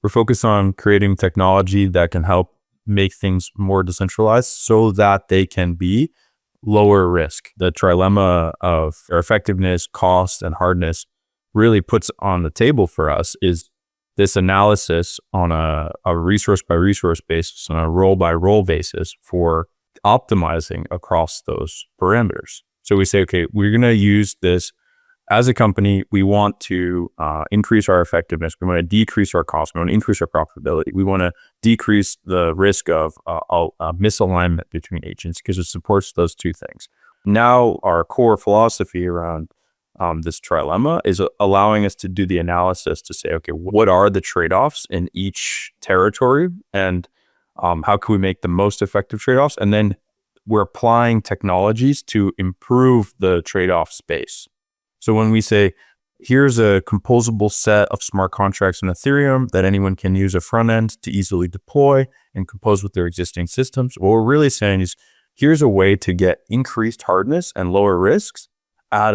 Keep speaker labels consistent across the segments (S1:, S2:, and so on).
S1: We're focused on creating technology that can help make things more decentralized so that they can be lower risk. The trilemma of their effectiveness, cost, and hardness really puts on the table for us is this analysis on a resource by resource basis, on a role by role basis for optimizing across those parameters. So we say, okay, we're going to use this as a company. We want to increase our effectiveness. We want to decrease our costs. We want to increase our profitability. We want to decrease the risk of misalignment between agents because it supports those two things. Now, our core philosophy around this trilemma is allowing us to do the analysis to say, okay, what are the trade-offs in each territory, and how can we make the most effective trade-offs? And then we're applying technologies to improve the trade-off space. So when we say, here's a composable set of smart contracts in Ethereum that anyone can use a front end to easily deploy and compose with their existing systems, what we're really saying is, here's a way to get increased hardness and lower risks at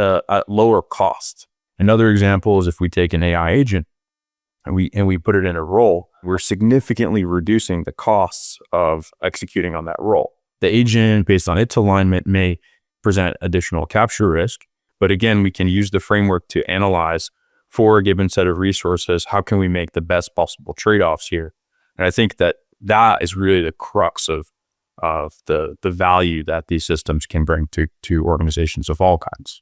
S1: lower cost. Another example is if we take an AI agent and we put it in a role, we're significantly reducing the costs of executing on that role. The agent, based on its alignment, may present additional capture risk, but again, we can use the framework to analyze for a given set of resources, how can we make the best possible trade-offs here? And I think that is really the crux of the value that these systems can bring to organizations of all kinds.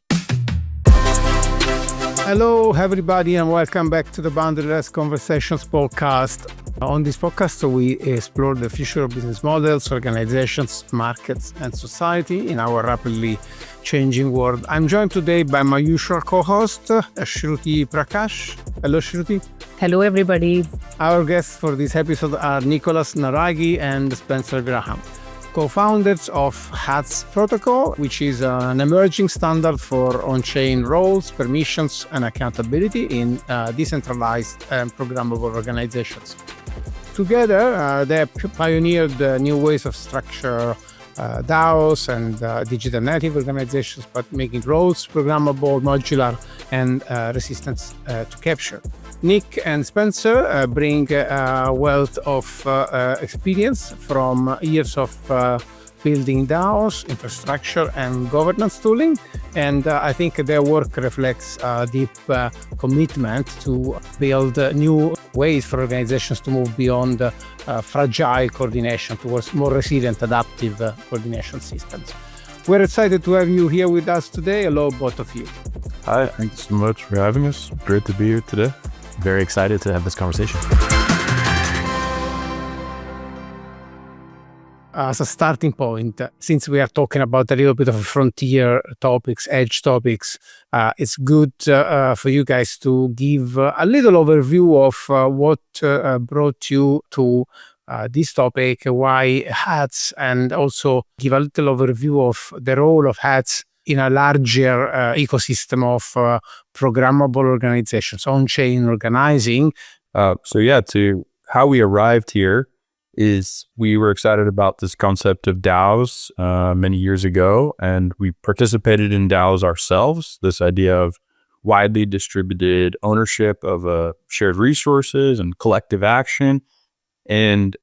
S2: Hello, everybody, and welcome back to the Boundaryless Conversations podcast. On this podcast, we explore the future of business models, organizations, markets, and society in our rapidly changing world. I'm joined today by my usual co-host, Shruti Prakash. Hello, Shruti.
S3: Hello, everybody.
S2: Our guests for this episode are Nicholas Naraghi and Spencer Graham, co-founders of HATS protocol, which is an emerging standard for on-chain roles, permissions, and accountability in decentralized and programmable organizations. Together, they have pioneered new ways of structure DAOs and digital native organizations, but making roles programmable, modular, and resistant to capture. Nick and Spencer bring a wealth of experience from years of building DAOs, infrastructure, and governance tooling. And I think their work reflects a deep commitment to build new ways for organizations to move beyond fragile coordination towards more resilient, adaptive coordination systems. We're excited to have you here with us today. Hello, both of you.
S1: Hi, thank you so much for having us. Great to be here today.
S4: Very excited to have this conversation.
S2: As a starting point, since we are talking about a little bit of frontier topics, edge topics, it's good for you guys to give a little overview of what brought you to this topic, why HATS, and also give a little overview of the role of HATS in a larger ecosystem of programmable organizations, on-chain organizing.
S1: To how we arrived here is we were excited about this concept of DAOs many years ago, and we participated in DAOs ourselves, this idea of widely distributed ownership of shared resources and collective action. And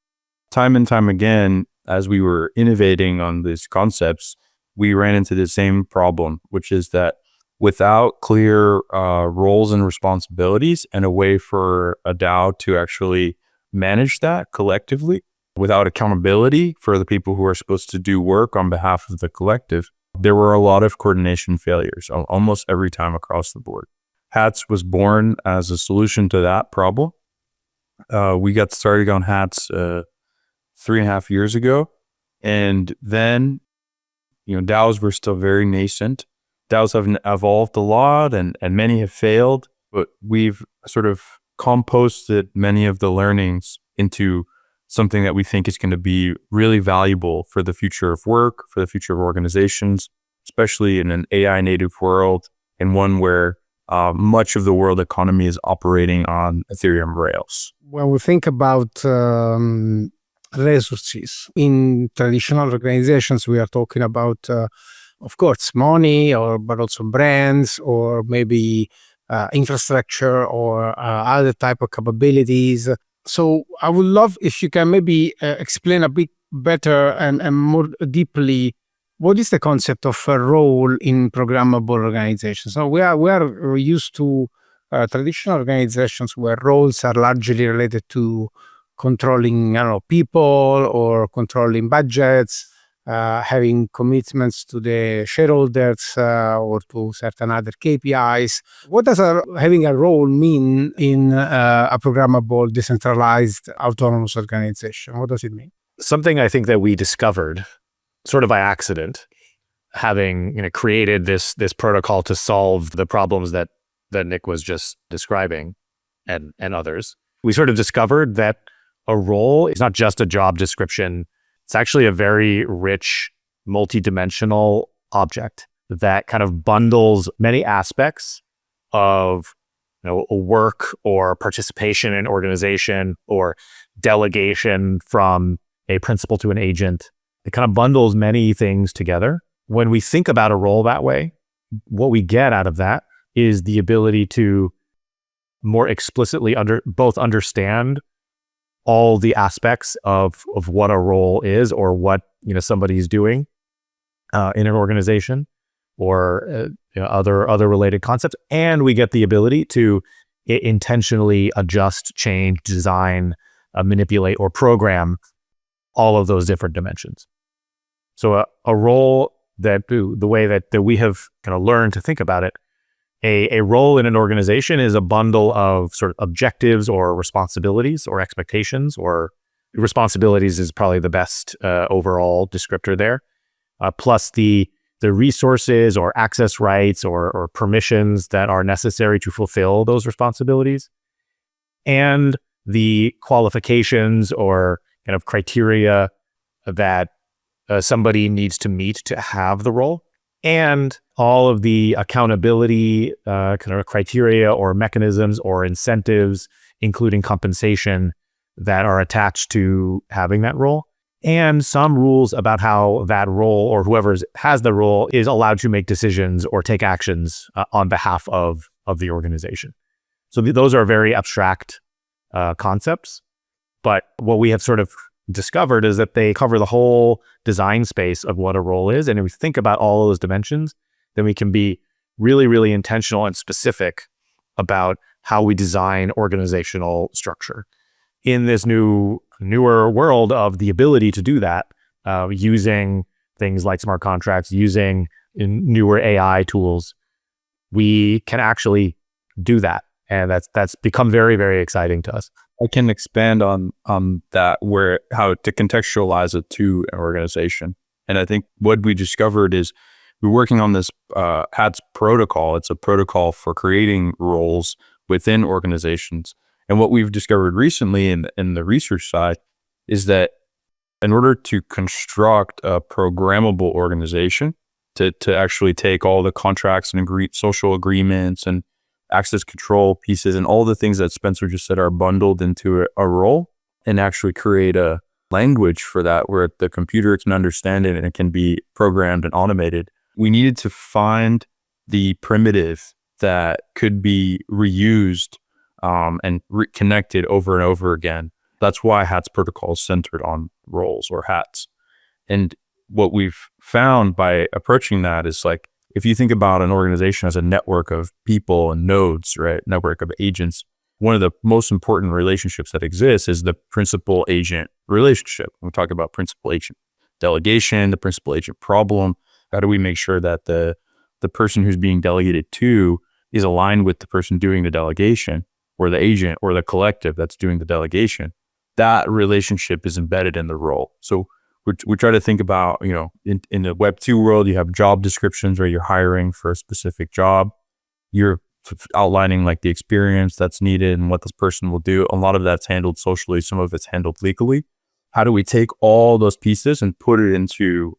S1: time again, as we were innovating on these concepts, we ran into the same problem, which is that without clear roles and responsibilities and a way for a DAO to actually manage that collectively, without accountability for the people who are supposed to do work on behalf of the collective, there were a lot of coordination failures almost every time across the board. HATS was born as a solution to that problem. We got started on HATS 3.5 years ago, and then DAOs were still very nascent. DAOs have evolved a lot, and many have failed, but we've sort of composted many of the learnings into something that we think is going to be really valuable for the future of work, for the future of organizations, especially in an AI native world, and one where much of the world economy is operating on Ethereum rails.
S2: When we think about resources in traditional organizations, we are talking about, of course, money, but also brands, or maybe infrastructure, or other type of capabilities. So I would love if you can maybe explain a bit better and more deeply what is the concept of a role in programmable organizations. So we are used to traditional organizations where roles are largely related to controlling, I don't know, people or controlling budgets, having commitments to the shareholders or to certain other KPIs. What does having a role mean in a programmable, decentralized, autonomous organization? What does it mean?
S4: Something I think that we discovered sort of by accident, having created this protocol to solve the problems that Nick was just describing and others. We sort of discovered that a role is not just a job description. It's actually a very rich, multidimensional object that kind of bundles many aspects of a work or participation in organization or delegation from a principal to an agent. It kind of bundles many things together. When we think about a role that way, what we get out of that is the ability to more explicitly both understand all the aspects of what a role is or what somebody's doing in an organization or other related concepts, and we get the ability to intentionally adjust, change, design, manipulate, or program all of those different dimensions. So a role that the way that we have kind of learned to think about it, a role in an organization is a bundle of sort of objectives or responsibilities or expectations, or responsibilities is probably the best overall descriptor there, plus the resources or access rights or permissions that are necessary to fulfill those responsibilities, and the qualifications or kind of criteria that somebody needs to meet to have the role, and all of the accountability kind of criteria or mechanisms or incentives, including compensation, that are attached to having that role, and some rules about how that role or whoever has the role is allowed to make decisions or take actions on behalf of the organization. So those are very abstract concepts, but what we have sort of discovered is that they cover the whole design space of what a role is. And if we think about all of those dimensions, then we can be really, really intentional and specific about how we design organizational structure in this newer world of the ability to do that, using things like smart contracts, using newer AI tools. We can actually do that, and that's become very, very exciting to us.
S1: I can expand on that, how to contextualize it to an organization. And I think what we discovered is we're working on this HATS protocol. It's a protocol for creating roles within organizations. And what we've discovered recently in the research side is that in order to construct a programmable organization, to actually take all the contracts and social agreements and access control pieces and all the things that Spencer just said are bundled into a role, and actually create a language for that where the computer can understand it and it can be programmed and automated. We needed to find the primitive that could be reused and connected over and over again. That's why HATS protocol is centered on roles or hats. And what we've found by approaching that is, like, if you think about an organization as a network of people and nodes, right? Network of agents, one of the most important relationships that exists is the principal-agent relationship. We talk about principal-agent delegation, the principal-agent problem. How do we make sure that the person who's being delegated to is aligned with the person doing the delegation, or the agent or the collective that's doing the delegation? That relationship is embedded in the role. So we try to think about, in the Web 2 world, you have job descriptions where you're hiring for a specific job. You're outlining like the experience that's needed and what this person will do. A lot of that's handled socially. Some of it's handled legally. How do we take all those pieces and put it into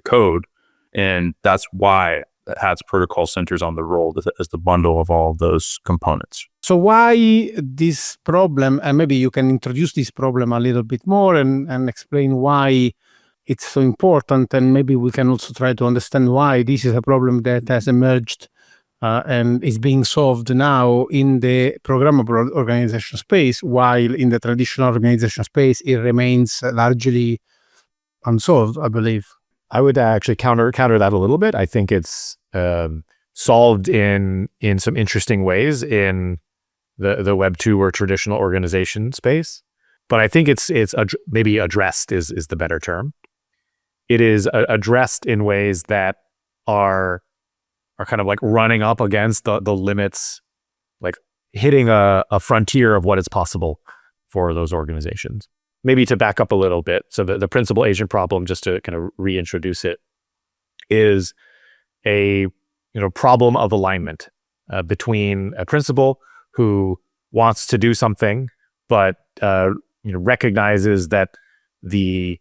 S1: code? And that's why HATS protocol centers on the role as the bundle of all of those components.
S2: So why this problem, and maybe you can introduce this problem a little bit more and explain why it's so important, and maybe we can also try to understand why this is a problem that has emerged and is being solved now in the programmable organization space, while in the traditional organization space, it remains largely unsolved, I believe.
S4: I would actually counter that a little bit. I think it's solved in some interesting ways in the Web 2 or traditional organization space, but I think it's maybe addressed is the better term. It is addressed in ways that are kind of like running up against the limits, like hitting a frontier of what is possible for those organizations. Maybe to back up a little bit, so the principal agent problem, just to kind of reintroduce it, is a problem of alignment between a principal who wants to do something, but recognizes that the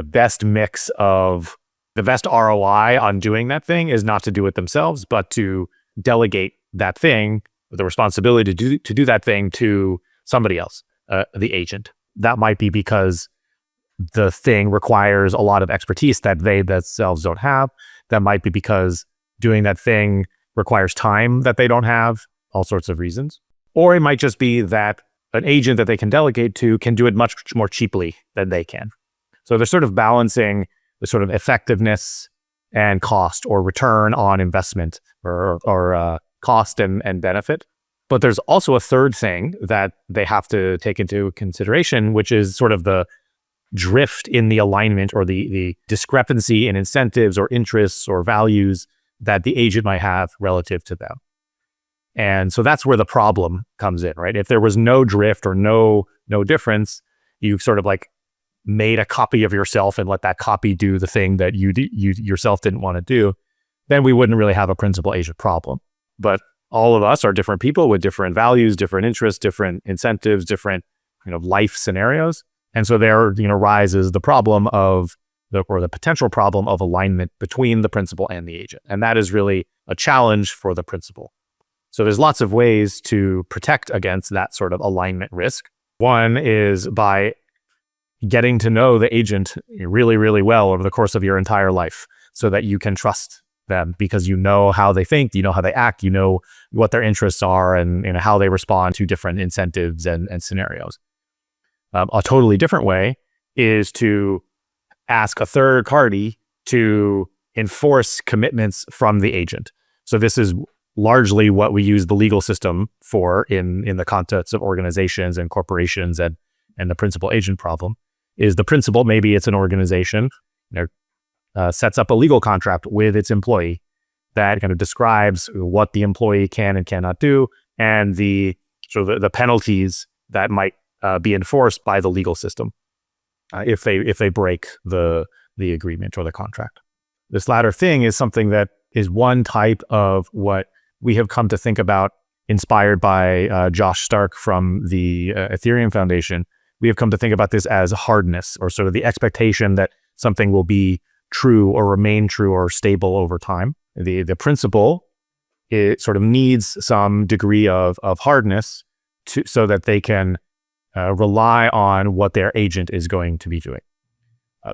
S4: best mix of the best ROI on doing that thing is not to do it themselves, but to delegate that thing, the responsibility to do that thing to somebody else, the agent. That might be because the thing requires a lot of expertise that they themselves don't have. That might be because doing that thing requires time that they don't have, all sorts of reasons. Or it might just be that an agent that they can delegate to can do it much more cheaply than they can. So they're sort of balancing the sort of effectiveness and cost, or return on investment, or cost and benefit. But there's also a third thing that they have to take into consideration, which is sort of the drift in the alignment, or the discrepancy in incentives or interests or values that the agent might have relative to them. And so that's where the problem comes in, right? If there was no drift or no difference, you sort of like made a copy of yourself and let that copy do the thing that you yourself didn't want to do, then we wouldn't really have a principal agent problem. But all of us are different people with different values, different interests, different incentives, different life scenarios. And so there rises the problem of the potential problem of alignment between the principal and the agent. And that is really a challenge for the principal. So there's lots of ways to protect against that sort of alignment risk. One is by getting to know the agent really, really well over the course of your entire life, so that you can trust them, because you know how they think, you know how they act, you know what their interests are, and how they respond to different incentives and scenarios. A totally different way is to ask a third party to enforce commitments from the agent. So this is largely what we use the legal system for in the context of organizations and corporations, and the principal agent problem is the principal, maybe it's an organization, sets up a legal contract with its employee that kind of describes what the employee can and cannot do, and the penalties that might be enforced by the legal system if they break the agreement or the contract. This latter thing is something that is one type of what we have come to think about, inspired by Josh Stark from the Ethereum Foundation. We have come to think about this as hardness, or sort of the expectation that something will be true or remain true or stable over time. The principle, it sort of needs some degree of hardness so that they can rely on what their agent is going to be doing.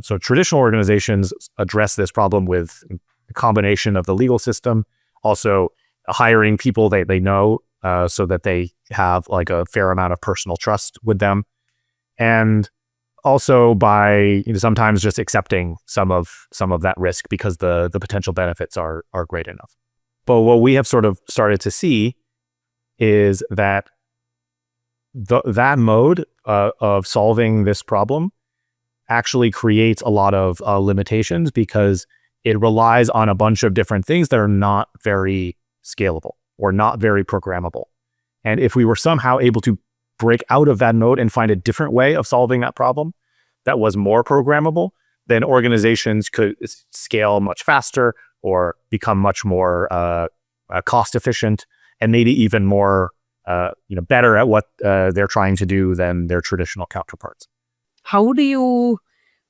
S4: So traditional organizations address this problem with a combination of the legal system, also hiring people they know, so that they have like a fair amount of personal trust with them, and also by sometimes just accepting some of that risk because the potential benefits are great enough. But what we have sort of started to see is that that mode of solving this problem actually creates a lot of limitations, because it relies on a bunch of different things that are not very scalable or not very programmable. And if we were somehow able to break out of that mode and find a different way of solving that problem that was more programmable, then organizations could scale much faster or become much more cost efficient, and maybe even more better at what they're trying to do than their traditional counterparts.
S3: How do you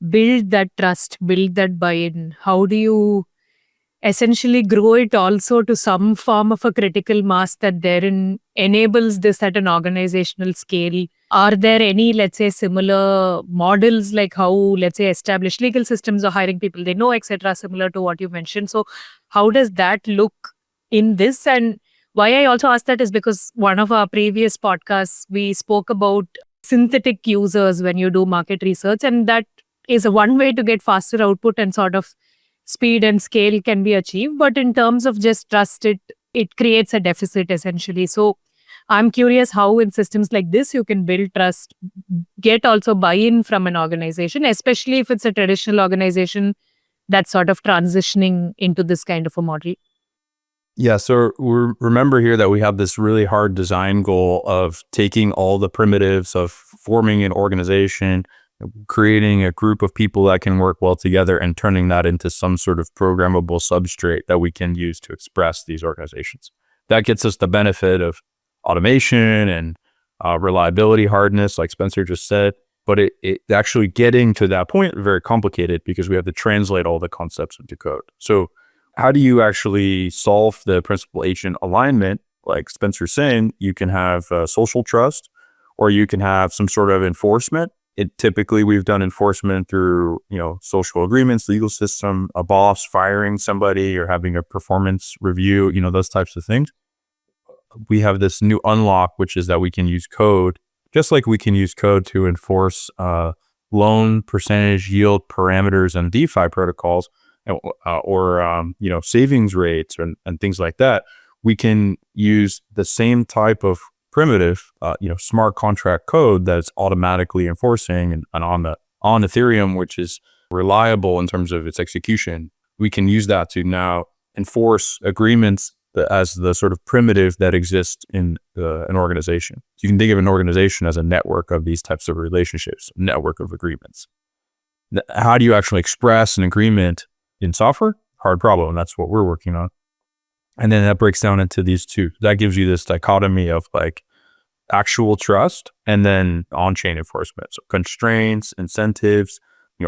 S3: build that trust, build that buy-in? How do you essentially grow it also to some form of a critical mass that therein enables this at an organizational scale? Are there any, let's say, similar models, like how, let's say, established legal systems are hiring people they know, etc., similar to what you mentioned? So how does that look in this. And why I also asked that is because one of our previous podcasts, we spoke about synthetic users when you do market research, and that is one way to get faster output and sort of speed and scale can be achieved. But in terms of just trust, it creates a deficit essentially. So I'm curious how in systems like this you can build trust, get also buy-in from an organization, especially if it's a traditional organization that's sort of transitioning into this kind of a model.
S1: Yeah, so remember here that we have this really hard design goal of taking all the primitives of forming an organization, creating a group of people that can work well together, and turning that into some sort of programmable substrate that we can use to express these organizations. That gets us the benefit of automation and reliability, hardness, like Spencer just said. But it actually getting to that point is very complicated because we have to translate all the concepts into code. So how do you actually solve the principal agent alignment? Like Spencer's saying, you can have social trust, or you can have some sort of enforcement. Typically we've done enforcement through, social agreements, legal system, a boss firing somebody or having a performance review, those types of things. We have this new unlock, which is that we can use code, just like we can use code to enforce loan percentage yield parameters and DeFi protocols, or savings rates and things like that. We can use the same type of primitive, smart contract code that's automatically enforcing and on Ethereum, which is reliable in terms of its execution. We can use that to now enforce agreements as the sort of primitive that exists in an organization. So you can think of an organization as a network of these types of relationships, network of agreements. How do you actually express an agreement in software? Hard problem. And that's what we're working on. And then that breaks down into these two. That gives you this dichotomy of like actual trust and then on-chain enforcement. So constraints, incentives,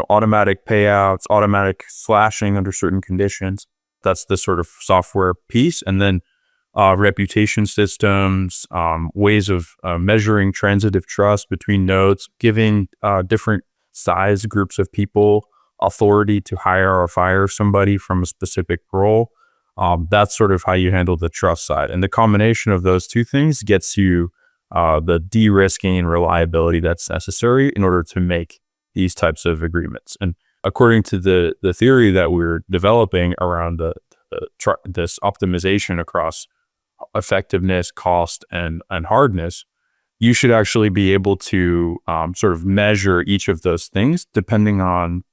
S1: automatic payouts, automatic slashing under certain conditions. That's the sort of software piece. And then reputation systems, ways of measuring transitive trust between nodes, giving different size groups of people authority to hire or fire somebody from a specific role. That's sort of how you handle the trust side. And the combination of those two things gets you the de-risking and reliability that's necessary in order to make these types of agreements. And according to the theory that we're developing around this optimization across effectiveness, cost, and hardness, you should actually be able to sort of measure each of those things depending on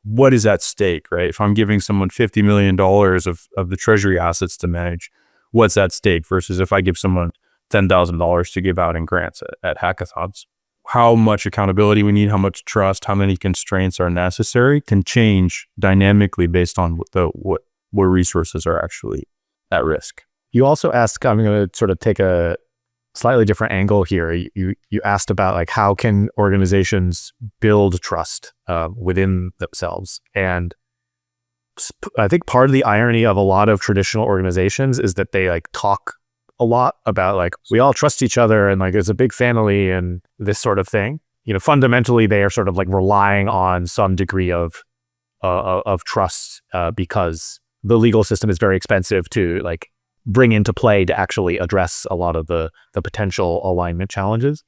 S1: what is at stake, right? If I'm giving someone $50 million of the treasury assets to manage, what's at stake versus if I give someone $10,000 to give out in grants at hackathons. How much accountability we need, how much trust, how many constraints are necessary can change dynamically based on what resources are actually at risk.
S4: You also asked, I'm going to sort of take a slightly different angle here. You asked about like how can organizations build trust within themselves. And I think part of the irony of a lot of traditional organizations is that they like talk a lot about like, we all trust each other and like it's a big family and this sort of thing. Fundamentally they are sort of like relying on some degree of trust because the legal system is very expensive to like bring into play to actually address a lot of the potential alignment challenges.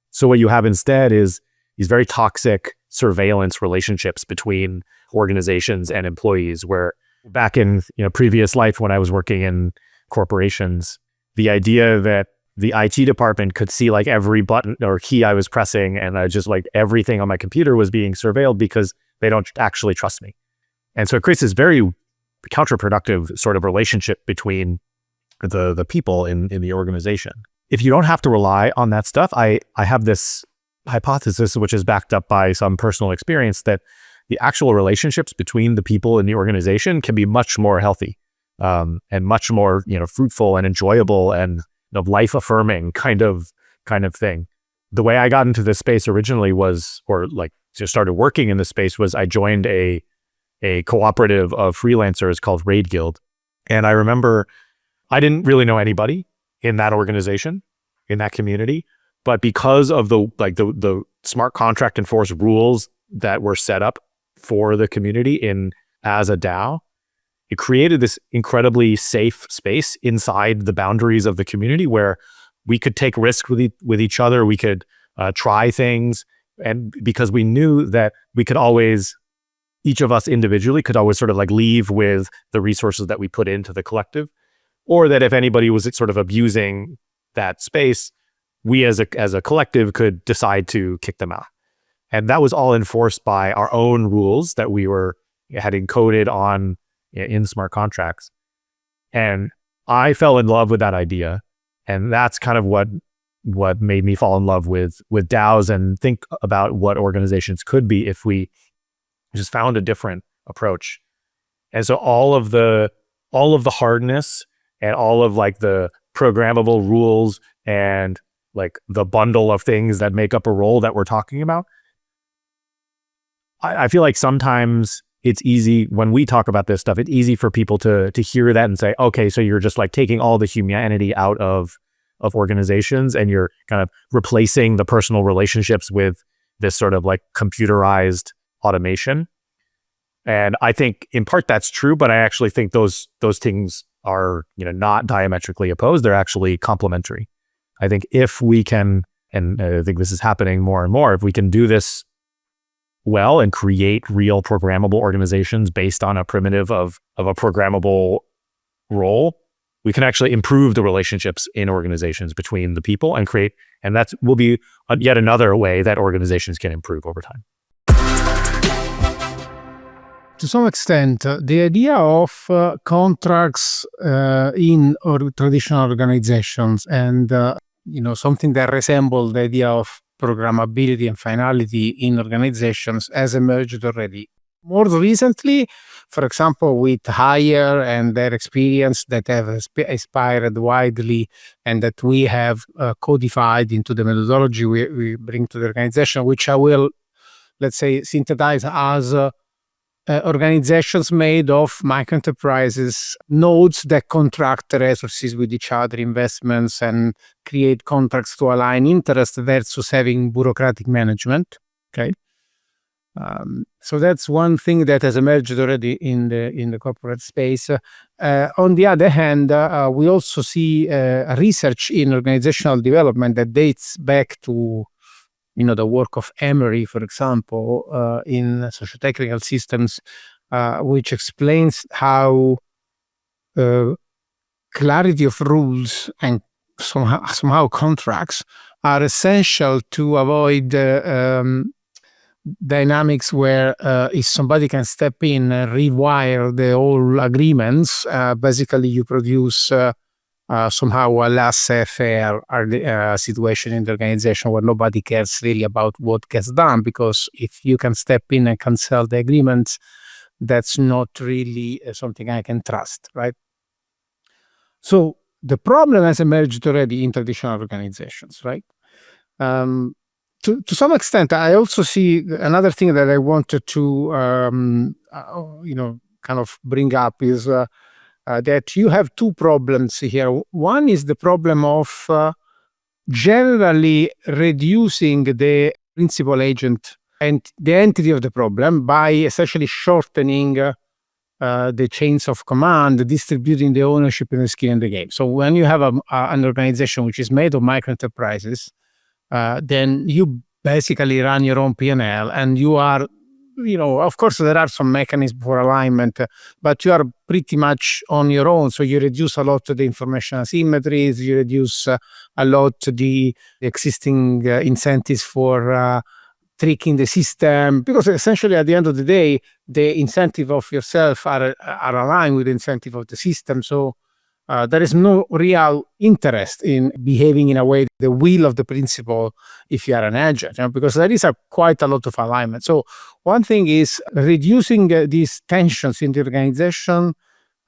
S4: So what you have instead is these very toxic surveillance relationships between organizations and employees, where back in previous life when I was working in corporations, the idea that the IT department could see like every button or key I was pressing and I just like everything on my computer was being surveilled because they don't actually trust me. And so it creates this very counterproductive sort of relationship between the people in the organization. If you don't have to rely on that stuff, I have this hypothesis, which is backed up by some personal experience, that the actual relationships between the people in the organization can be much more healthy and much more fruitful and enjoyable and life affirming kind of thing. The way I got into this space originally was, or like just started working in this space, was I joined a cooperative of freelancers called Raid Guild. And I remember I didn't really know anybody in that organization, in that community, but because of the smart contract enforced rules that were set up for the community as a DAO, it created this incredibly safe space inside the boundaries of the community where we could take risks with each other. We could try things. And because we knew that we could always, each of us individually could always sort of like leave with the resources that we put into the collective, or that if anybody was sort of abusing that space, we as a collective could decide to kick them out. And that was all enforced by our own rules that we had encoded on in smart contracts. And I fell in love with that idea. And that's kind of what made me fall in love with DAOs and think about what organizations could be if we just found a different approach. And so all of the hardness and all of like the programmable rules and like the bundle of things that make up a role that we're talking about, I feel like sometimes it's easy when we talk about this stuff, it's easy for people to hear that and say, okay, so you're just like taking all the humanity out of organizations and you're kind of replacing the personal relationships with this sort of like computerized automation. And I think in part that's true, but I actually think those things are, not diametrically opposed. They're actually complementary. I think if we can, and I think this is happening more and more, if we can do this well and create real programmable organizations based on a primitive of a programmable role, we can actually improve the relationships in organizations between the people and that will be yet another way that organizations can improve over time.
S2: To some extent, the idea of contracts in traditional organizations and something that resembles the idea of programmability and finality in organizations has emerged already. More recently, for example, with Hire and their experience that have inspired widely and that we have codified into the methodology we bring to the organization, which I will, let's say, synthesize as organizations made of microenterprises, nodes that contract resources with each other, investments, and create contracts to align interests versus having bureaucratic management. Okay. So that's one thing that has emerged already in the corporate space. On the other hand, we also see research in organizational development that dates back to the work of Emery, for example, in sociotechnical systems, which explains how clarity of rules and somehow contracts are essential to avoid dynamics where if somebody can step in and rewire the whole agreements, basically you produce somehow a laissez-faire situation in the organization where nobody cares really about what gets done, because if you can step in and cancel the agreements, that's not really something I can trust, right? So the problem has emerged already in traditional organizations, right? To some extent, I also see another thing that I wanted to kind of bring up is that you have two problems here. One is the problem of generally reducing the principal agent and the entity of the problem by essentially shortening the chains of command, distributing the ownership and the skin in the game. So when you have an organization which is made of microenterprises, then you basically run your own P&L and you are, of course there are some mechanisms for alignment, but you are pretty much on your own. So you reduce a lot of the information asymmetries, you reduce a lot the existing incentives for tricking the system, because essentially at the end of the day, the incentive of yourself are aligned with the incentive of the system. So there is no real interest in behaving in a way, the will of the principal, if you are an agent, because there is quite a lot of alignment. So one thing is reducing these tensions in the organization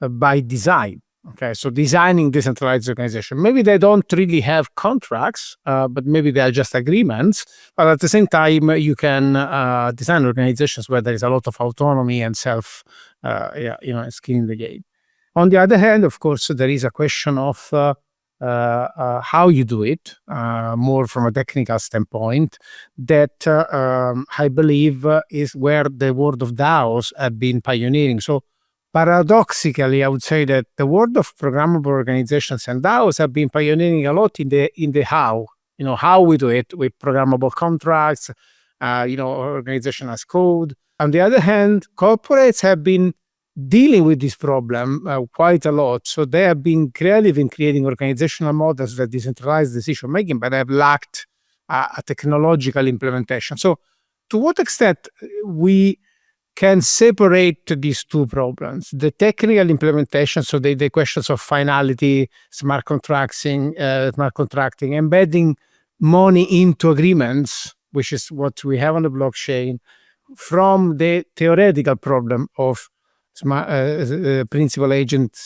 S2: by design. Okay, so designing decentralized organization. Maybe they don't really have contracts, but maybe they are just agreements. But at the same time, you can design organizations where there is a lot of autonomy and skin in the game. On the other hand, of course, there is a question of how you do it, more from a technical standpoint, that I believe is where the world of DAOs have been pioneering. So Paradoxically, I would say that the world of programmable organizations and DAOs have been pioneering a lot in the how, how we do it with programmable contracts, organization as code. On the other hand, corporates have been dealing with this problem quite a lot. So they have been creative in creating organizational models that decentralize decision making, but have lacked a technological implementation. So to what extent we can separate these two problems, the technical implementation, so the questions of finality, smart contracting, embedding money into agreements, which is what we have on the blockchain, from the theoretical problem of principal agent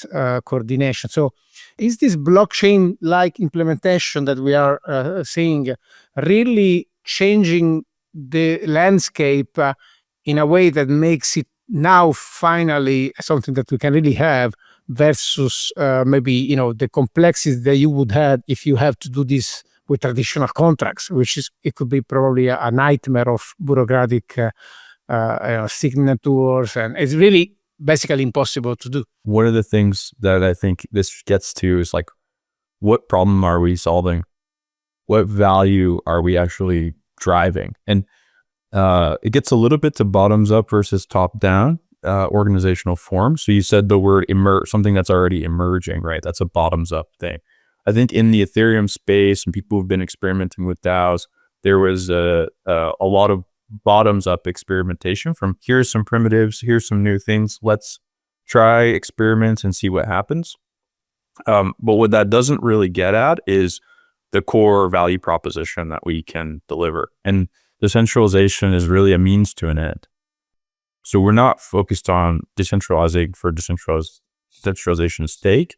S2: coordination. So is this blockchain-like implementation that we are seeing really changing the landscape in a way that makes it now finally something that we can really have versus maybe the complexity that you would have if you have to do this with traditional contracts, it could be probably a nightmare of bureaucratic signatures, and it's really basically impossible to do.
S1: One of the things that I think this gets to is like, what problem are we solving? What value are we actually driving? And it gets a little bit to bottoms up versus top down organizational form. So you said the word something that's already emerging, right? That's a bottoms up thing. I think in the Ethereum space and people who've been experimenting with DAOs, there was a lot of bottoms up experimentation from here's some primitives, here's some new things. Let's try experiments and see what happens. But what that doesn't really get at is the core value proposition that we can deliver. And decentralization is really a means to an end. So we're not focused on decentralizing for decentralization's sake.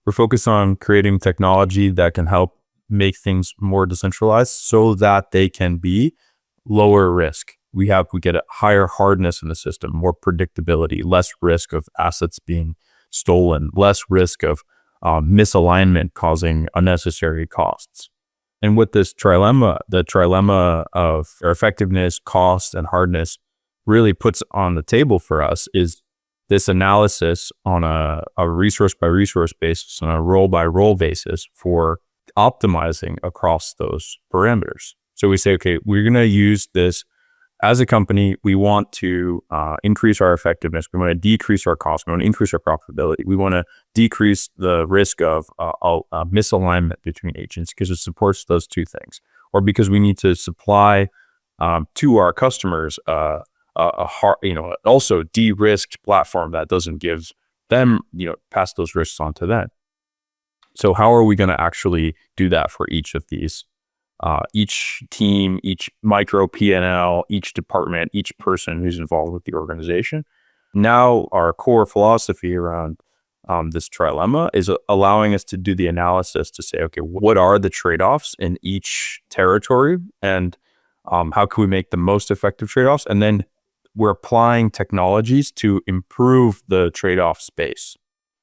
S1: We're focused on creating technology that can help make things more decentralized so that they can be lower risk. We get a higher hardness in the system, more predictability, less risk of assets being stolen, less risk of misalignment causing unnecessary costs. And what this the trilemma of effectiveness, cost, and hardness really puts on the table for us is this analysis on a resource by resource basis and a role by role basis for optimizing across those parameters. So we say, okay, we're going to use this as a company. We want to increase our effectiveness. We want to decrease our costs. We want to increase our profitability. We want to decrease the risk of misalignment between agents because it supports those two things, or because we need to supply to our customers also de-risked platform that doesn't give them, pass those risks on to them. So how are we going to actually do that for each of these? Each team, each micro P&L, each department, each person who's involved with the organization. Now our core philosophy around this trilemma is allowing us to do the analysis to say, okay, what are the trade-offs in each territory, and how can we make the most effective trade-offs? And then we're applying technologies to improve the trade-off space.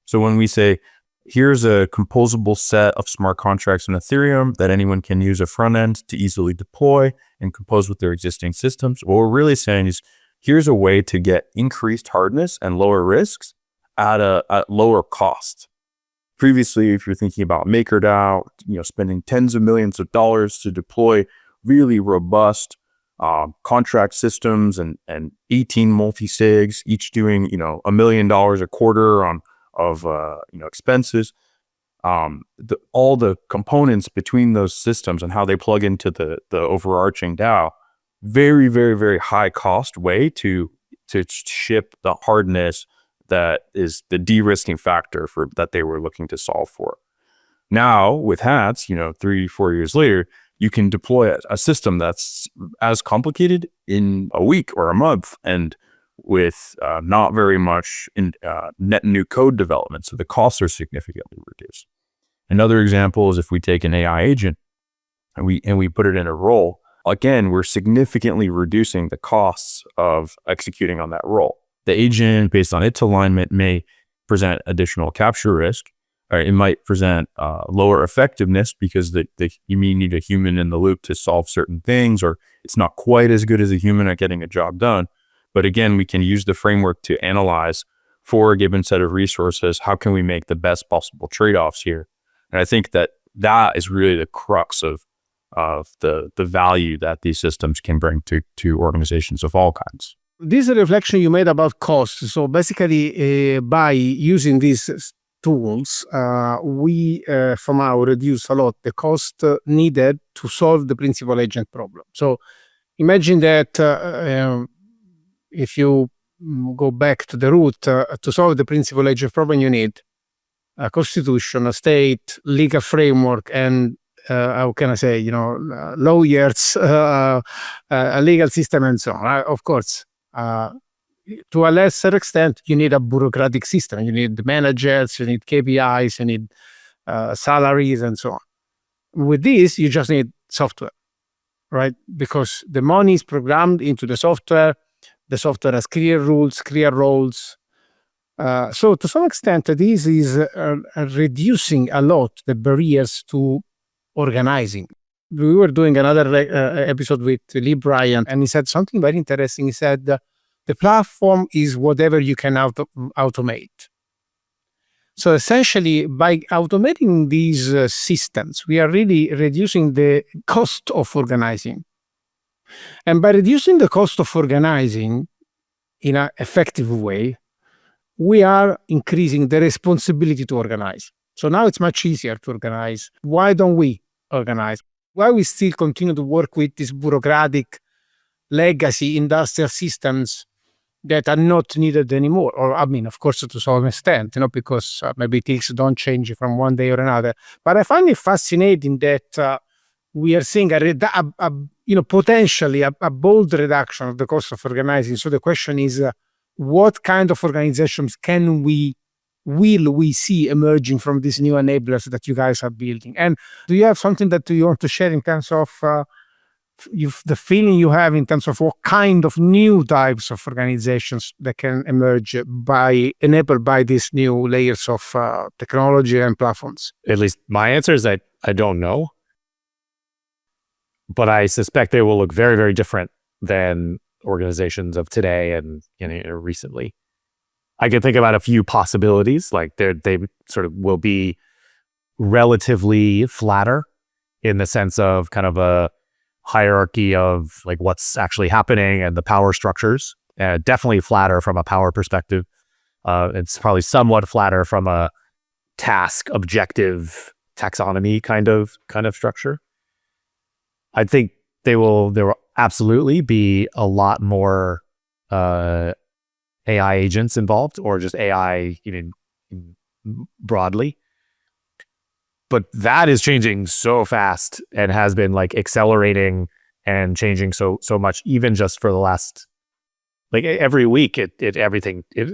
S1: So when we say, here's a composable set of smart contracts in Ethereum that anyone can use a front end to easily deploy and compose with their existing systems, what we're really saying is, here's a way to get increased hardness and lower risks at lower cost. Previously, if you're thinking about MakerDAO, spending tens of millions of dollars to deploy really robust contract systems and 18 multi-sigs, each doing $1 million a quarter of expenses. All the components between those systems and how they plug into the overarching DAO, very, very, very high cost way to ship the hardness that is the de-risking factor for that they were looking to solve for. Now with HATS, 3-4 years later, you can deploy a system that's as complicated in a week or a month, and with not very much net new code development. So the costs are significantly reduced. Another example is if we take an AI agent and we put it in a role, again, we're significantly reducing the costs of executing on that role. The agent, based on its alignment, may present additional capture risk, or it might present lower effectiveness because you may need a human in the loop to solve certain things, or it's not quite as good as a human at getting a job done. But again, we can use the framework to analyze for a given set of resources, how can we make the best possible trade-offs here? And I think that is really the crux of the value that these systems can bring to organizations of all kinds.
S2: This is a reflection you made about cost. So basically, by using these tools, we somehow reduce a lot the cost needed to solve the principal agent problem. So imagine that if you go back to the root, to solve the principal agent problem, you need a constitution, a state, legal framework, and how can I say, lawyers, a legal system, and so on. Of course, to a lesser extent, you need a bureaucratic system. You need managers, you need KPIs, you need salaries, and so on. With this, you just need software, right? Because the money is programmed into the software. The software has clear rules, clear roles. So to some extent, this is reducing a lot the barriers to organizing. We were doing another episode with Lee Bryant, and he said something very interesting. He said, the platform is whatever you can automate. So essentially, by automating these systems, we are really reducing the cost of organizing. And by reducing the cost of organizing in an effective way, we are increasing the responsibility to organize. So now it's much easier to organize. Why don't we organize? Why we still continue to work with these bureaucratic legacy industrial systems that are not needed anymore? Or, I mean, of course, to some extent, because maybe things don't change from one day or another. But I find it fascinating that we are seeing potentially a bold reduction of the cost of organizing. So the question is, what kind of organizations will we see emerging from these new enablers that you guys are building? And do you have something that you want to share in terms of the feeling you have in terms of what kind of new types of organizations that can emerge enabled by these new layers of technology and platforms?
S4: At least my answer is I don't know. But I suspect they will look very, very different than organizations of today and recently. I can think about a few possibilities, like they sort of will be relatively flatter in the sense of kind of a hierarchy of like what's actually happening and the power structures. Definitely flatter from a power perspective. It's probably somewhat flatter from a task objective taxonomy kind of structure. I think there will absolutely be a lot more AI agents involved, or just AI even broadly. But that is changing so fast and has been like accelerating and changing so much, even just for the last, like every week it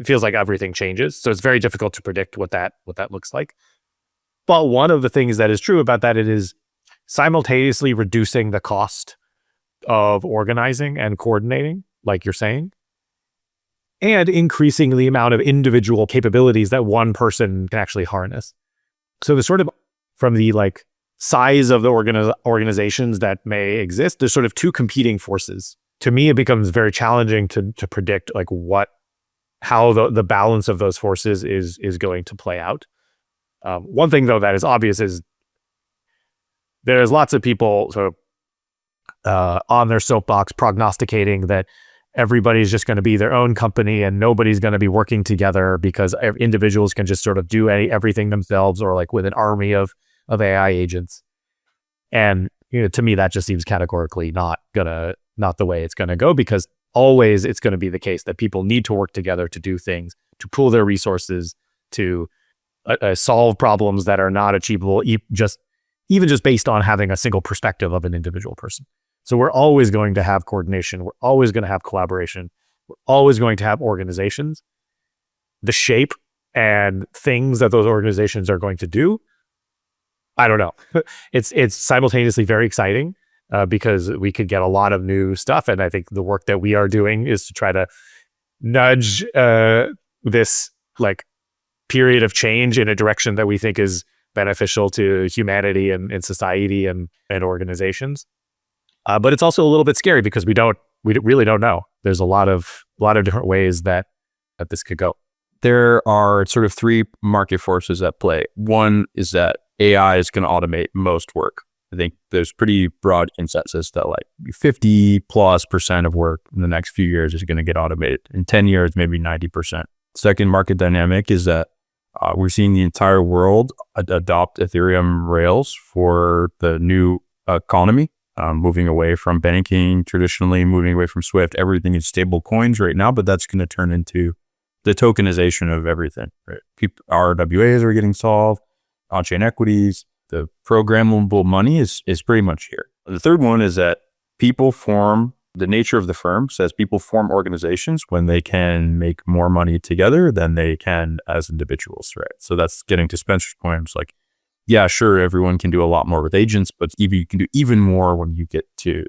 S4: feels like everything changes. So it's very difficult to predict what that looks like. But one of the things that is true about that, it is simultaneously reducing the cost of organizing and coordinating, like you're saying, and increasing the amount of individual capabilities that one person can actually harness. So the sort of, from the like size of the organizations that may exist, there's sort of two competing forces. To me, it becomes very challenging to predict like how the balance of those forces is going to play out. One thing though that is obvious is there's lots of people sort of on their soapbox prognosticating that everybody's just going to be their own company and nobody's going to be working together because individuals can just sort of do everything themselves, or like with an army of AI agents. And to me, that just seems categorically not the way it's going to go, because always it's going to be the case that people need to work together to do things, to pool their resources, to solve problems that are not achievable even just based on having a single perspective of an individual person. So we're always going to have coordination. We're always going to have collaboration. We're always going to have organizations. The shape and things that those organizations are going to do, I don't know. It's simultaneously very exciting because we could get a lot of new stuff. And I think the work that we are doing is to try to nudge this like period of change in a direction that we think is beneficial to humanity and society and organizations. But it's also a little bit scary because we really don't know. There's a lot of different ways that this could go.
S1: There are sort of three market forces at play. One is that AI is going to automate most work. I think there's pretty broad consensus that like 50+% of work in the next few years is going to get automated. In 10 years, maybe 90%. Second market dynamic is that we're seeing the entire world adopt Ethereum rails for the new economy, moving away from banking traditionally, moving away from Swift. Everything is stable coins right now, but that's going to turn into the tokenization of everything. Right? RWAs are getting solved, on-chain equities. The programmable money is pretty much here. The third one is that the nature of the firm says people form organizations when they can make more money together than they can as individuals, right? So that's getting to Spencer's point. It's like, yeah, sure, everyone can do a lot more with agents, but you can do even more when you get to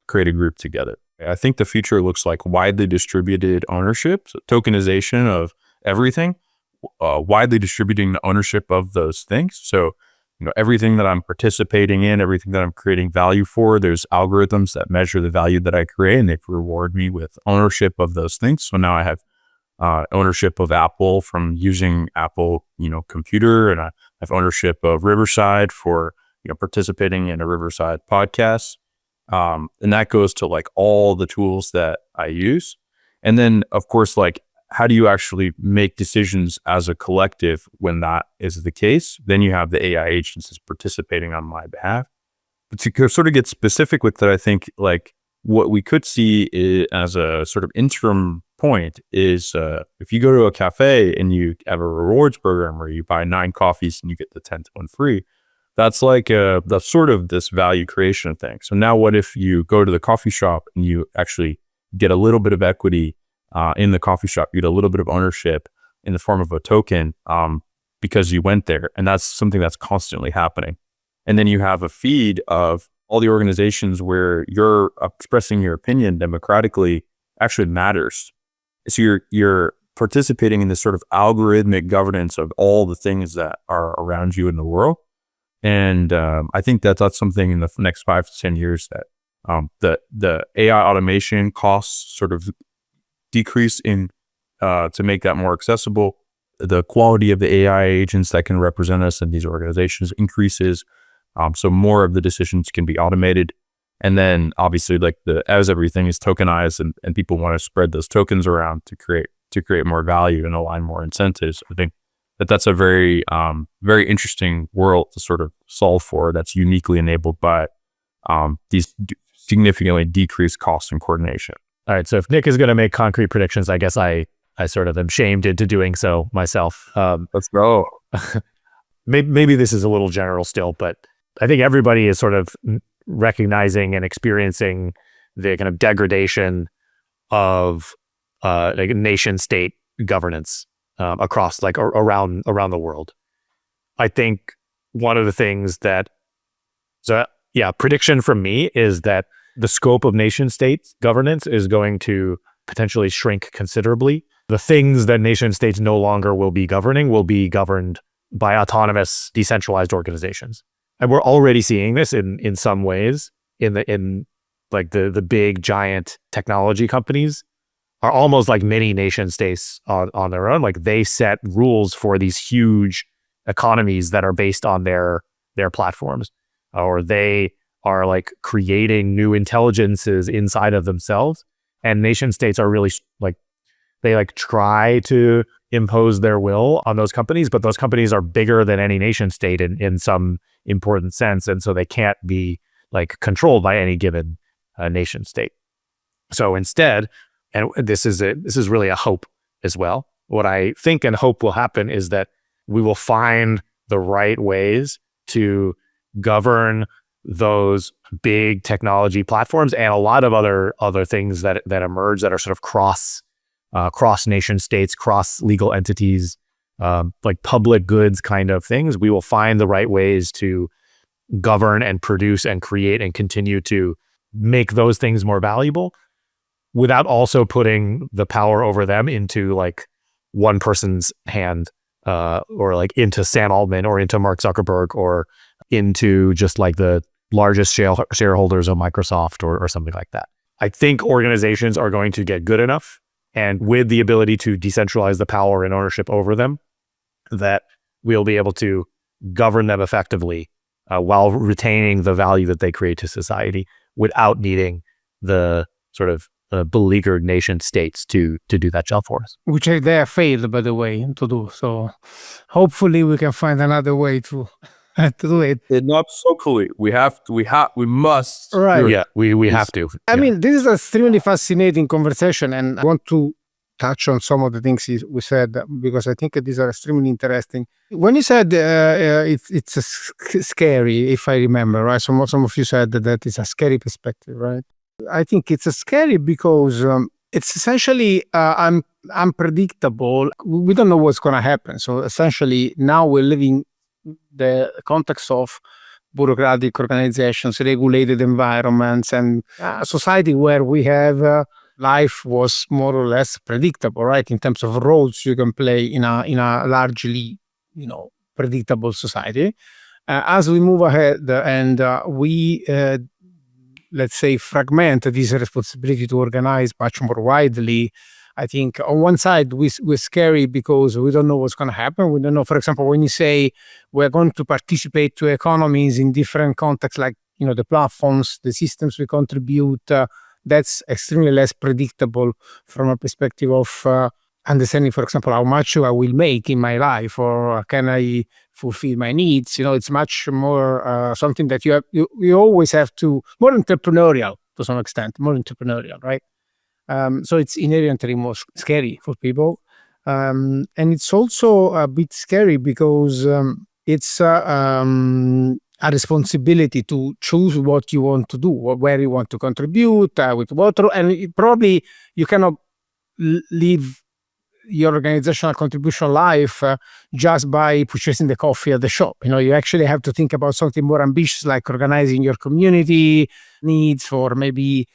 S1: create a group together. I think the future looks like widely distributed ownership, so tokenization of everything, widely distributing the ownership of those things. So everything that I'm participating in, everything that I'm creating value for, there's algorithms that measure the value that I create and they reward me with ownership of those things. So now I have ownership of Apple from using Apple, computer, and I have ownership of Riverside for, participating in a Riverside podcast. And that goes to like all the tools that I use. And then of course, like, how do you actually make decisions as a collective when that is the case? Then you have the AI agents that's participating on my behalf. But to sort of get specific with that, I think like what we could see as a sort of interim point is if you go to a cafe and you have a rewards program where you buy 9 coffees and you get the 10th one free, that's sort of this value creation thing. So now what if you go to the coffee shop and you actually get a little bit of equity in the coffee shop, you get a little bit of ownership in the form of a token because you went there, and that's something that's constantly happening. And then you have a feed of all the organizations where you're expressing your opinion democratically actually matters. So you're participating in this sort of algorithmic governance of all the things that are around you in the world. And I think that's something in the next 5 to 10 years that the AI automation costs sort of decrease in to make that more accessible. The quality of the AI agents that can represent us in these organizations increases. So more of the decisions can be automated. And then obviously like as everything is tokenized and people want to spread those tokens around to create more value and align more incentives. I think that's a very, very interesting world to sort of solve for, that's uniquely enabled by these significantly decreased costs and coordination.
S4: All right. So if Nick is going to make concrete predictions, I guess I sort of am shamed into doing so myself.
S1: Let's go.
S4: Maybe this is a little general still, but I think everybody is sort of recognizing and experiencing the kind of degradation of like nation state governance across like around the world. I think one of the things prediction from me is that the scope of nation state governance is going to potentially shrink considerably. The things that nation states no longer will be governing will be governed by autonomous, decentralized organizations. And we're already seeing this in some ways in like the big giant technology companies are almost like mini nation states on their own. Like they set rules for these huge economies that are based on their platforms, or they are like creating new intelligences inside of themselves. And nation states are really like, they like try to impose their will on those companies, but those companies are bigger than any nation state in some important sense. And so they can't be like controlled by any given nation state. So instead, and this is really a hope as well, what I think and hope will happen is that we will find the right ways to govern those big technology platforms and a lot of other things that emerge that are sort of cross nation states, cross legal entities, like public goods kind of things. We will find the right ways to govern and produce and create and continue to make those things more valuable without also putting the power over them into like one person's hand, or like into Sam Altman or into Mark Zuckerberg or into just like the largest shareholders of Microsoft or something like that. I think organizations are going to get good enough And with the ability to decentralize the power and ownership over them, that we'll be able to govern them effectively while retaining the value that they create to society without needing the sort of beleaguered nation states to do that job for us.
S2: Which they have failed, by the way, to do. So hopefully we can find another way to do it.
S1: Not so cool. We must.
S2: Right.
S4: Yeah, we have to.
S2: I mean, this is an extremely fascinating conversation, and I want to touch on some of the things we said, because I think these are extremely interesting. When you said it's scary, if I remember, right? Some of you said that it's a scary perspective, right? I think it's scary because it's essentially unpredictable. We don't know what's going to happen. So essentially, now we're living the context of bureaucratic organizations, regulated environments, and a society where we have life was more or less predictable, right? In terms of roles you can play in a largely, predictable society. As we move ahead and we let's say, fragment this responsibility to organize much more widely, I think on one side we're scary because we don't know what's going to happen. We don't know, for example, when you say we're going to participate to economies in different contexts, like, the platforms, the systems we contribute, that's extremely less predictable from a perspective of understanding, for example, how much I will make in my life, or can I fulfill my needs. It's much more something that you always have to, more entrepreneurial to some extent, right? So it's inherently more scary for people. And it's also a bit scary because it's a responsibility to choose what you want to do, where you want to contribute, with what, and probably you cannot live your organizational contribution life just by purchasing the coffee at the shop. You actually have to think about something more ambitious, like organizing your community needs, or maybe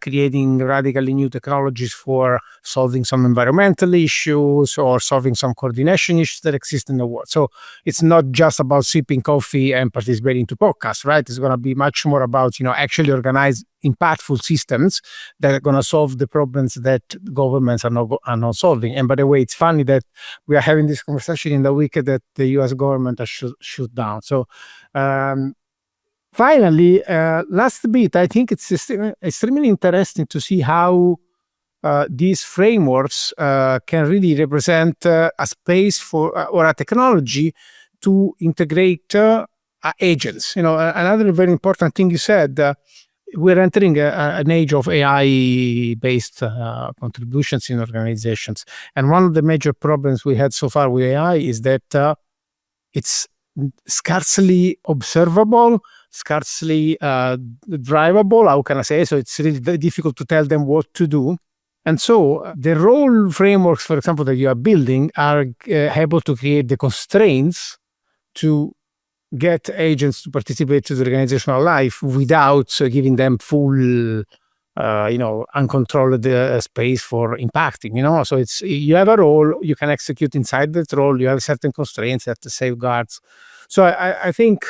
S2: creating radically new technologies for solving some environmental issues or solving some coordination issues that exist in the world. So it's not just about sipping coffee and participating to podcasts, right? It's going to be much more about, actually organize impactful systems that are going to solve the problems that governments are not solving. And by the way, it's funny that we are having this conversation in the week that the US government has shut down. So finally, last bit, I think it's extremely interesting to see how these frameworks can really represent a space for or a technology to integrate agents. Another very important thing you said, we're entering an age of AI-based contributions in organizations. And one of the major problems we had so far with AI is that it's scarcely observable, scarcely drivable, how can I say? So it's really very difficult to tell them what to do. And so the role frameworks, for example, that you are building are able to create the constraints to get agents to participate to the organizational life without giving them full, uncontrolled space for impacting, So it's, you have a role, you can execute inside that role, you have certain constraints, you have to safeguards. So I think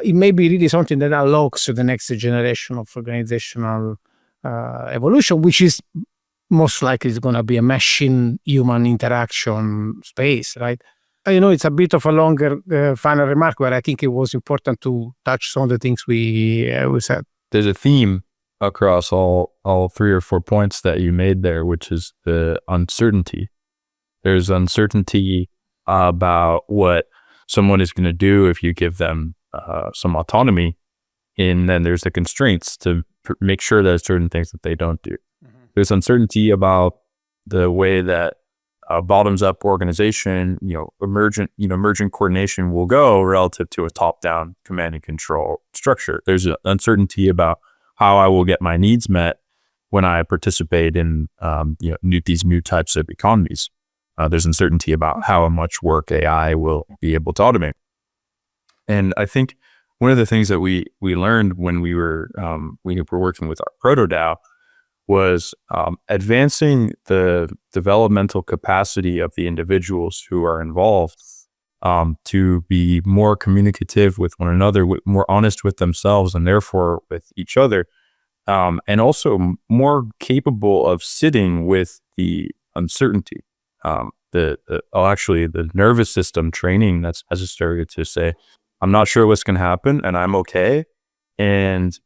S2: it may be really something that unlocks the next generation of organizational evolution, which is most likely is going to be a machine-human interaction space, right? It's a bit of a longer final remark, but I think it was important to touch some of the things we said.
S1: There's a theme across all 3 or 4 points that you made there, which is the uncertainty. There's uncertainty about what someone is going to do if you give them some autonomy, and then there's the constraints to make sure there's certain things that they don't do. Mm-hmm. There's uncertainty about the way that bottoms-up organization, emergent coordination will go relative to a top-down command and control structure. There's an uncertainty about how I will get my needs met when I participate in these new types of economies. There's uncertainty about how much work AI will be able to automate. And I think one of the things that we learned when we were working with our proto DAO was advancing the developmental capacity of the individuals who are involved to be more communicative with one another, more honest with themselves, and therefore with each other, and also more capable of sitting with the uncertainty. Actually, the nervous system training that's necessary to say, I'm not sure what's going to happen and I'm okay. And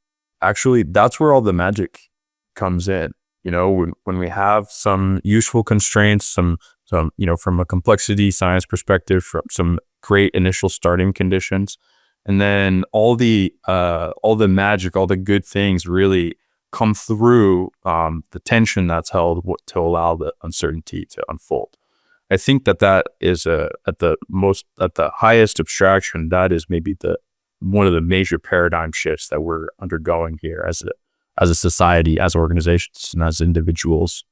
S1: actually, that's where all the magic comes in. When we have some useful constraints, some from a complexity science perspective, from some great initial starting conditions, and then all the magic, all the good things really come through the tension that's held to allow the uncertainty to unfold. I think that is at the highest abstraction, that is maybe one of the major paradigm shifts that we're undergoing here as a society, as organizations, and as individuals,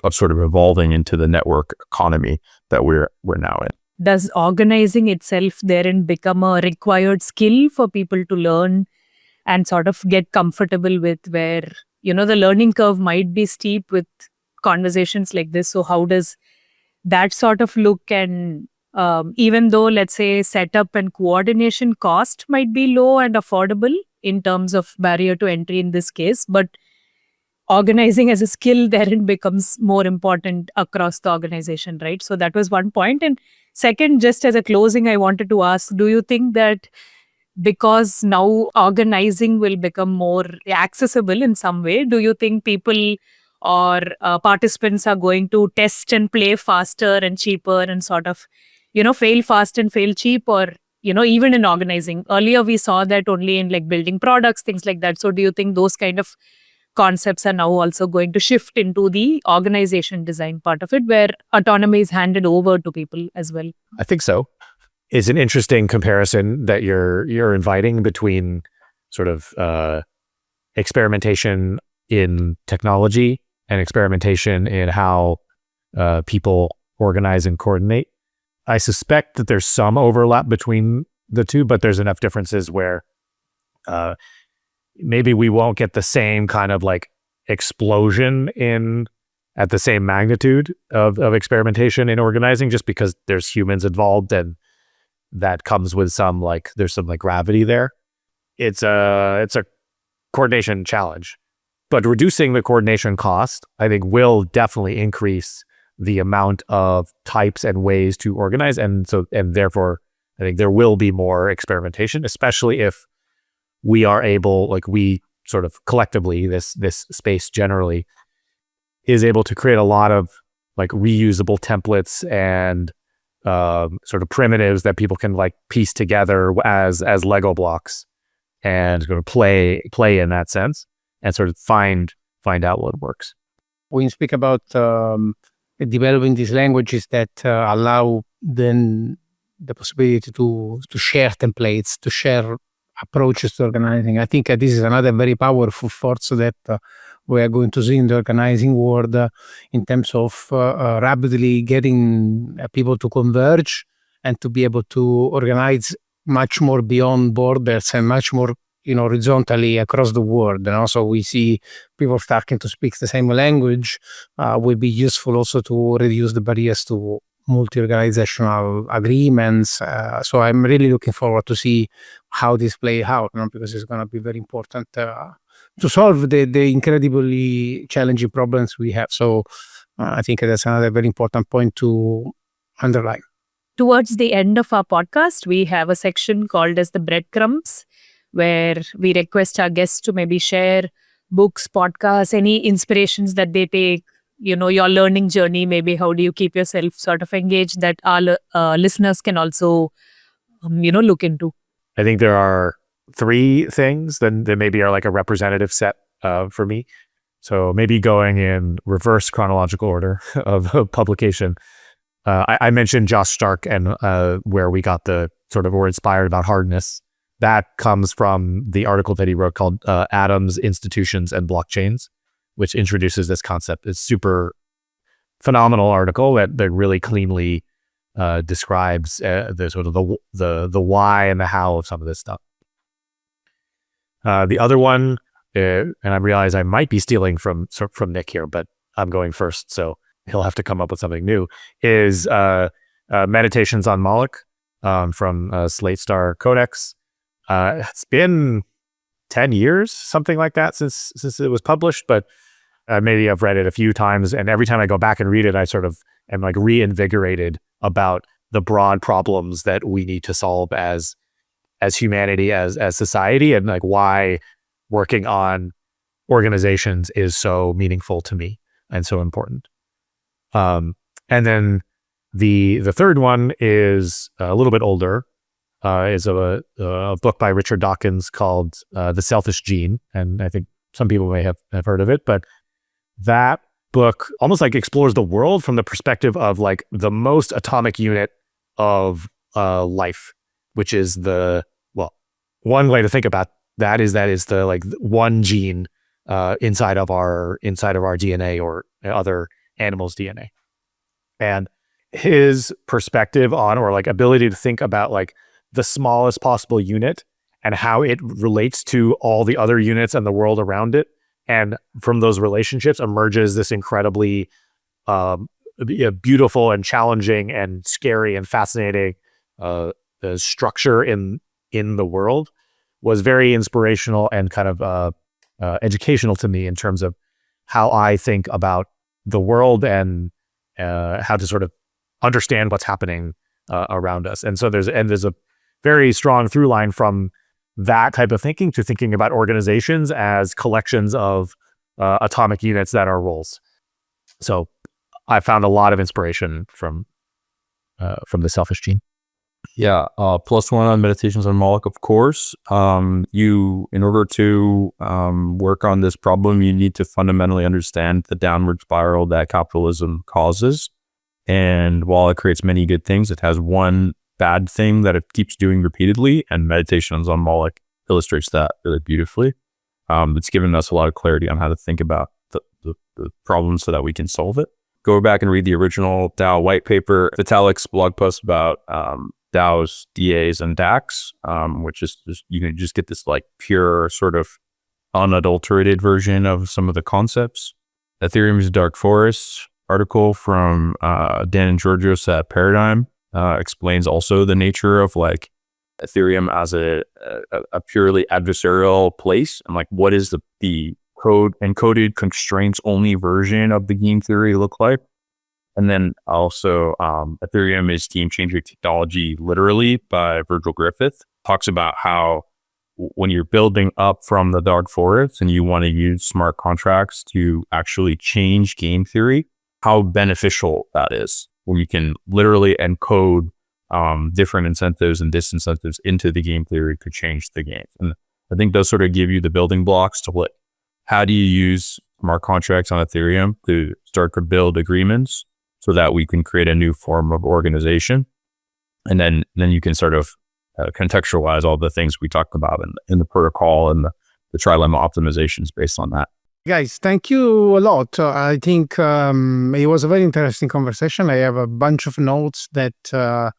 S1: of sort of evolving into the network economy that we're now in.
S3: Does organizing itself therein become a required skill for people to learn and sort of get comfortable with, where, the learning curve might be steep with conversations like this? So how does that sort of look? And even though, let's say, setup and coordination cost might be low and affordable in terms of barrier to entry in this case, but organizing as a skill therein becomes more important across the organization, right? So that was one point. And second, just as a closing, I wanted to ask, do you think that because now organizing will become more accessible in some way, do you think people or participants are going to test and play faster and cheaper and sort of, fail fast and fail cheap? Or, even in organizing, earlier we saw that only in like building products, things like that. So do you think those kind of concepts are now also going to shift into the organization design part of it, where autonomy is handed over to people as well?
S4: I think so. It's an interesting comparison that you're inviting between sort of experimentation in technology and experimentation in how people organize and coordinate. I suspect that there's some overlap between the two, but there's enough differences where maybe we won't get the same kind of like explosion at the same magnitude of experimentation in organizing, just because there's humans involved, and that comes with there's some gravity there. It's a coordination challenge, but reducing the coordination cost, I think, will definitely increase the amount of types and ways to organize. And therefore, I think there will be more experimentation, especially if we are able, we sort of collectively, this space generally is able to create a lot of reusable templates and sort of primitives that people can piece together as Lego blocks and sort of play in that sense and sort of find out what works.
S2: When you speak about developing these languages that allow then the possibility to share templates, to share approaches to organizing, I think this is another very powerful force that we are going to see in the organizing world in terms of rapidly getting people to converge and to be able to organize much more beyond borders and much more horizontally across the world. And also we see people starting to speak the same language will be useful also to reduce the barriers to multi-organizational agreements. So I'm really looking forward to see how this plays out, because it's going to be very important to solve the incredibly challenging problems we have. So I think that's another very important point to underline.
S3: Towards the end of our podcast, we have a section called as the Breadcrumbs, where we request our guests to maybe share books, podcasts, any inspirations that they take, your learning journey, maybe how do you keep yourself sort of engaged, that our listeners can also, look into.
S4: I think there are 3 things that maybe are a representative set for me. So maybe going in reverse chronological order of publication. I mentioned Josh Stark and where we got we're inspired about hardness. That comes from the article that he wrote called Atoms, Institutions, and Blockchains, which introduces this concept. It's super phenomenal article that really cleanly describes the sort of the why and the how of some of this stuff. The other one, and I realize I might be stealing from Nick here, but I'm going first, so he'll have to come up with something new, is Meditations on Moloch from Slate Star Codex. It's been 10 years, something like that, since it was published. But maybe I've read it a few times, and every time I go back and read it, I sort of am like reinvigorated about the broad problems that we need to solve as humanity, as society, and like why working on organizations is so meaningful to me and so important. And then the third one is a little bit older, is a book by Richard Dawkins called The Selfish Gene. And I think some people may have heard of it, but that book almost like explores the world from the perspective of like the most atomic unit of life, which is one way to think about that is the like one gene inside of our DNA or other animals' DNA. And his perspective on, or like ability to think about like the smallest possible unit and how it relates to all the other units and the world around it. And from those relationships emerges this incredibly beautiful and challenging and scary and fascinating the structure in the world, was very inspirational and kind of educational to me in terms of how I think about the world and how to sort of understand what's happening around us. And so there's a very strong through line from that type of thinking to thinking about organizations as collections of atomic units that are roles. So I found a lot of inspiration from The Selfish Gene.
S1: Yeah, +1 on Meditations on Moloch, of course. In order to work on this problem, you need to fundamentally understand the downward spiral that capitalism causes. And while it creates many good things, it has one bad thing that it keeps doing repeatedly, and Meditations on Moloch illustrates that really beautifully. It's given us a lot of clarity on how to think about the problem so that we can solve it. Go back and read the original DAO white paper, Vitalik's blog post about DAOs, DAs, and DACs, which is just, you can just get this like pure sort of unadulterated version of some of the concepts. Ethereum's Dark Forest article from Dan and Georgios at Paradigm explains also the nature of like Ethereum as a purely adversarial place, and like what is the code encoded constraints only version of the game theory look like. And then also Ethereum is game-changing technology, literally, by Virgil Griffith. Talks about how when you're building up from the dark forest and you want to use smart contracts to actually change game theory, how beneficial that is when you can literally encode different incentives and disincentives into the game theory to change the game. And I think those sort of give you the building blocks to what, how do you use smart contracts on Ethereum to start to build agreements so that we can create a new form of organization. And then you can sort of contextualize all the things we talked about in the protocol and the trilemma optimizations based on that.
S2: Guys, thank you a lot. I think it was a very interesting conversation. I have a bunch of notes that I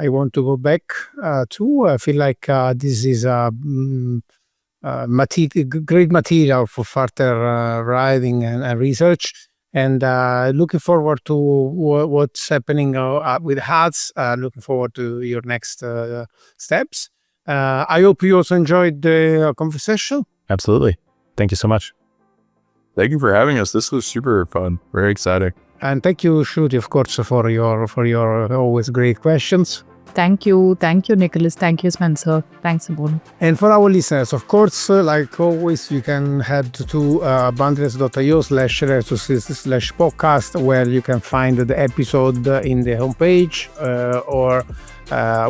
S2: want to go back to. I feel like this is great material for further writing and research. And looking forward to what's happening with HATS. Looking forward to your next steps. I hope you also enjoyed the conversation.
S4: Absolutely. Thank you so much.
S1: Thank you for having us. This was super fun. Very exciting.
S2: And thank you, Shruti, of course, for your always great questions.
S3: Thank you, Nicholas. Thank you, Spencer. Thanks, Abon.
S2: And for our listeners, of course, like always, you can head to boundless.io/resources/podcast, where you can find the episode in the homepage, or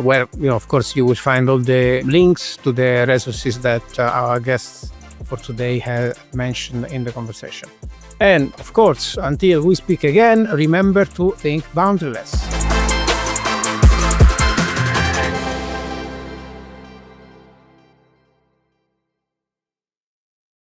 S2: where, of course, you will find all the links to the resources that our guests for today have mentioned in the conversation. And of course, until we speak again, remember to think boundaryless.